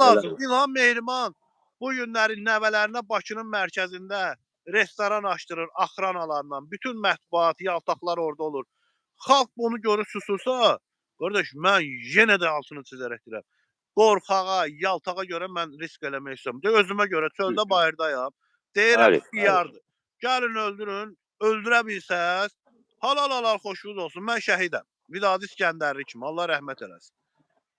lazım. İlham Mehriman bu günlərin nəvələrinə Bakının mərkəzində restoran açdırır axranalarla. Bütün mətbuat, yaltaqlar orada olur. Xalq bunu görüb susursa, qardaş, mən yenə də altını çizərək deyirəm. Qorxağa, yaltağa görə mən risk eləmək istəmirəm. Özümə görə çöldə bayırdayam. Deyirəm Bəli, bəli. xiyardır. Gəlin öldürün, öldürə bilsəz, halal xoşunuz olsun. Mən şəhidəm. Vidadi İskəndərli kimi. Allah rəhmət eləsin.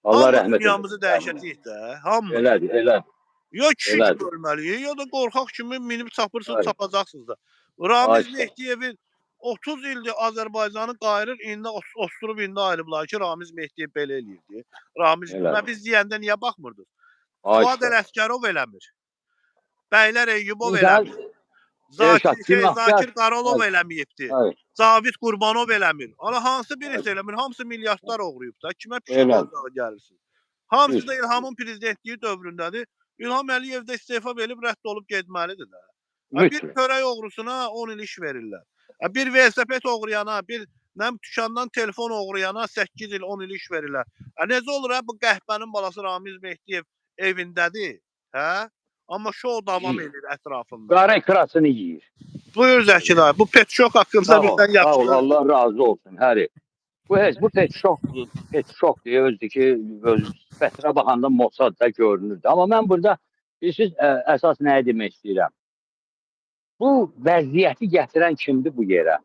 Allah Hamı rəhmət dünyamızı eləsin. dəyişəcəyik də, hamımız. Elədir, elədir. Ya kişi kimi Elədir. ölməliyik, ya da qorxaq kimi minib çapırsınız, Bəli. çapacaqsınız da. Ay Ramiz sağ ol. Mehdiyevin 30 ildir Azərbaycanı qayırır, indi osturub indi ayrıblar ki, Ramiz Mehdiyev belə eləyirdi. Ramiz, Elədir. biz deyəndə niyə baxmırdınız? Ay Fuad sağ ol. Ələsgərov eləmir. Bəylər Eyyubov İnsan eləmir. Elşad, günahkar. Zakir Qarolov eləməyibdi. Hayır, Cavid Qurbanov eləmir. Ana hansı birisi hayır. eləmir? Hamısı milyardlar oğruyub da. Kimə pişik Elədir. olacağı gəlirsiniz? Hamısı Düz. da İlhamın prezidentliyi dövründədir. İlham Əliyev də istefa verib rədd olub getməlidir də. Bir Mütləq. çörək oğrusuna 10 il iş verirlər. Bir velosiped oğruyana, bir dükandan telefon oğruyana 8 il, 10 il iş verirlər. Necə olur bu qəhbənin balası Ramiz Mehdiyev evindədir, hə? Amma şou davam edir ətrafında. Qara ekrasını yiyir. Buyur Zəki dayı, bu pet şok haqqında Sağ ol, bizdən sağ ol. yapışır. Allah razı olsun. Həri. Bu pet şok deyə özü ki, öz sifətinə baxanda Mossadda görünürdü. Amma mən burada siz əsas nəyə demək istəyirəm? Bu vəziyyəti gətirən kimdir bu yerə?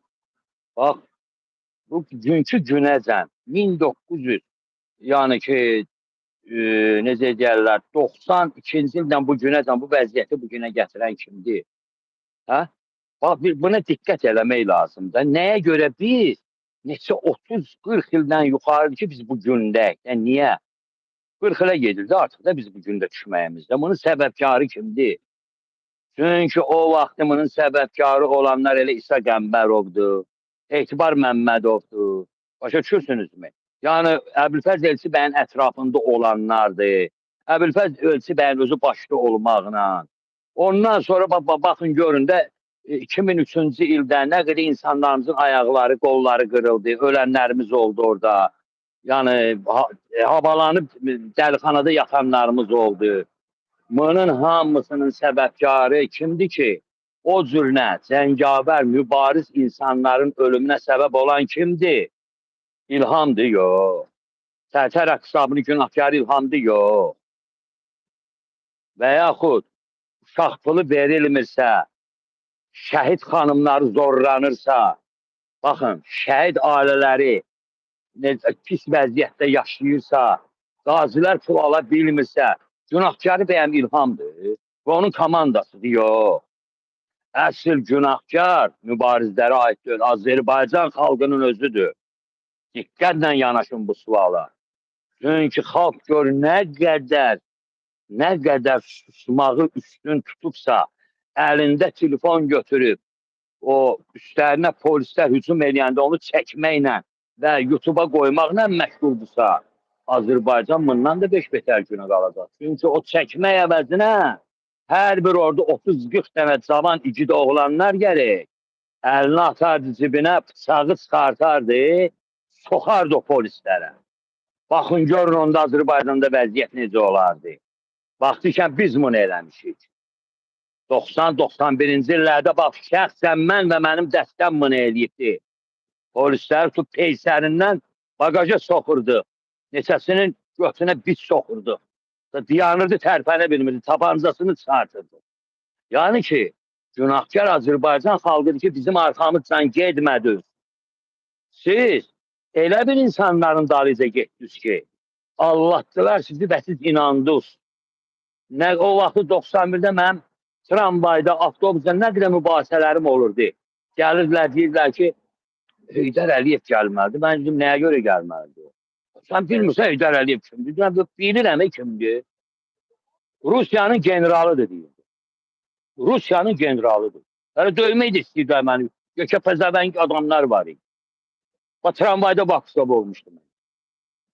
Bax, bu günkü günəcən 1900, yəni ki, necə deyərlər, 92-ci ildən bu günəcən bu vəziyyəti bu günə gətirən kimdir? Hə? Bax, buna diqqət eləmək lazımdır. Nəyə görə biz neçə 30-40 ildən yuxarıdır ki, biz bu gündəyik. Yəni, niyə? 40 ilə gedirdi artıq da biz bu gündə düşməyimizdə. Bunun səbəbkarı kimdir? Çünki o vaxtı bunun səbəbkarı olanlar elə İsa Qəmbərovdur, Etibar Məmmədovdur. Başa düşürsünüzmü? Yəni, Əbülfəz Elçi bəyin ətrafında olanlardır. Əbülfəz Elçi bəyin özü başda olmaqla. Ondan sonra baxın, görün də 2003-cü ildə nə qədər insanlarımızın ayaqları, qolları qırıldı, ölənlərimiz oldu orada. Yəni, havalanıb dəlixanada yatanlarımız oldu. Bunun hamısının səbəbkarı kimdir ki, o cürünə cəngavər, mübariz insanların ölümünə səbəb olan kimdir? İlhamdır, yox. Sərtər Əqsabını günahkarı İlhamdır, yox. Və yaxud uşaq pulu verilmirsə, şəhid xanımları zorlanırsa, baxın, şəhid ailələri pis vəziyyətdə yaşayırsa, qazilər pul ala bilmirsə, günahkarı bəyəm İlhamdır və onun komandasıdır, yox. Əsl günahkar mübarizlərə aid deyil, Azərbaycan xalqının özüdür. Diqqətlə yanaşın bu suala. Çünki xalq gör nə qədər susmağı üstün tutubsa, əlində telefon götürüb, o üstlərinə polislər hücum eləyəndə onu çəkməklə və YouTube'a qoymaqla məşğuldursa, Azərbaycan bundan da 5 betər günə qalacaq. Çünki o çəkmək əvəzinə hər bir orada 30-40 dənə cavan igid oğlanlar gəlir, əlini atardı cibinə, bıçağı çıxartardı, soxardı o polislərə. Baxın, görün onda Azərbaycanda vəziyyət necə olardı. Vaxtıyken biz bunu eləmişik. 90-91-ci illərdə bax, şəxsən mən və mənim dəstəm bunu eləyibdi. Polislər tutub peysərindən bagaja soxurdu. Neçəsinin götünə bit soxurdu. Diyanırdı, tərpənə bilmirdi, tabancasını çıxartırdı. Yəni ki, günahkar Azərbaycan xalqıdır ki, bizim arxamızdan getmədi. Siz elə bir insanların dalıyca getdiniz ki, Allahdılar sizi və siz inandınız. O vaxtı 91-də mənim tramvayda, avtobusda nə qədər mübahisələrim olurdu. Gəlirdilər, deyirdilər ki, Heydər Əliyev gəlməlidir. Mən dedim, nəyə görə gəlməlidir? Sən bilmirsən Heydər Əliyev kimdir? Bilirəm, kimdir? Rusiyanın generalıdır, deyirdi. Rusiyanın generalıdır. Hələ döymək də istəyirlər məni. Gökə pəzəvəng adamlar var idi. Tramvayda bakışda olmuşdum.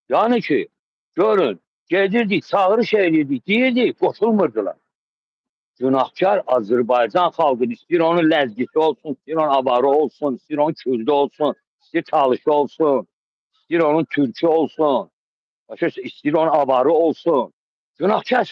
Yəni ki, görün, gedirdik, çağırış edirdik, deyirdik, qoşulmurdular. Günahkar Azərbaycan xalqı istəyir onun ləzgisi olsun, istəyir onun avarı olsun, istəyir onun kürdü olsun, istəyir çalışı olsun, istəyir onun türkü olsun, istəyir onun avarı olsun. Günahkar